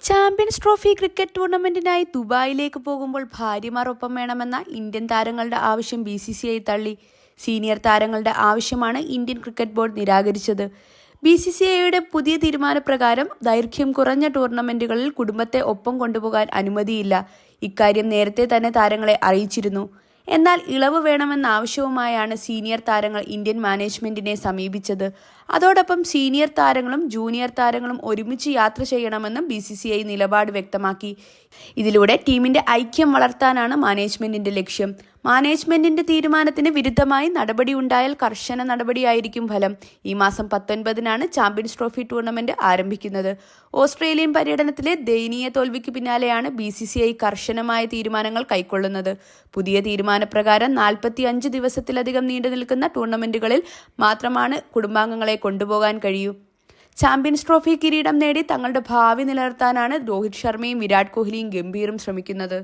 Champions trophy cricket ടൂർണമെന്റിനായി ദുബായിലേക്ക് പോകുമ്പോൾ ഭാര്യമാർ ഒപ്പം വേണമെന്ന ഇന്ത്യൻ താരങ്ങളുടെ ആവശ്യം BCCI തള്ളി. സീനിയർ താരങ്ങളുടെ ആവശ്യമാണ് ഇന്ത്യൻ ക്രിക്കറ്റ് ബോർഡ് നിരാകരിച്ചത്. BCCIയുടെ പുതിയ തീരുമാനപ്രകാരം ദൈർഘ്യം കുറഞ്ഞ ടൂർണമെന്റുകളിൽ കുടുംബത്തെ ഒപ്പം കൊണ്ടുപോകാൻ അനുമതിയില്ല. ഇക്കാര്യം നേരത്തെ തന്നെ താരങ്ങളെ അറിയിച്ചിരുന്നു. എന്നാൽ ഇളവ് വേണമെന്ന ആവശ്യവുമായാണ് സീനിയർ താരങ്ങൾ ഇന്ത്യൻ മാനേജ്മെന്റിനെ സമീപിച്ചത്. അതോടൊപ്പം സീനിയർ താരങ്ങളും ജൂനിയർ താരങ്ങളും ഒരുമിച്ച് യാത്ര ചെയ്യണമെന്നും BCCI നിലപാട് വ്യക്തമാക്കി. ഇതിലൂടെ ടീമിന്റെ ഐക്യം വളർത്താനാണ് മാനേജ്മെന്റിന്റെ ലക്ഷ്യം. മാനേജ്മെന്റിന്റെ തീരുമാനത്തിന് വിരുദ്ധമായി നടപടിയുണ്ടായാൽ കർശന നടപടിയായിരിക്കും ഫലം. ഈ മാസം 19-നാണ് ചാമ്പ്യൻസ് ട്രോഫി ടൂർണമെന്റ് ആരംഭിക്കുന്നത്. ഓസ്ട്രേലിയൻ പര്യടനത്തിലെ ദയനീയ തോൽവിക്ക് പിന്നാലെയാണ് BCCI കർശനമായ തീരുമാനങ്ങൾ കൈക്കൊള്ളുന്നത്. പുതിയ തീരുമാനപ്രകാരം 45 ദിവസത്തിലധികം നീണ്ടു നിൽക്കുന്ന ടൂർണമെന്റുകളിൽ മാത്രമാണ് കുടുംബാംഗങ്ങളെ കൊണ്ടുപോകാൻ കഴിയൂ. ചാമ്പ്യൻസ് ട്രോഫി കിരീടം നേടി തങ്ങളുടെ ഭാവി നിലനിർത്താനാണ് രോഹിത് ശർമ്മയും വിരാട് കോഹ്ലിയും ഗംഭീറും ശ്രമിക്കുന്നത്.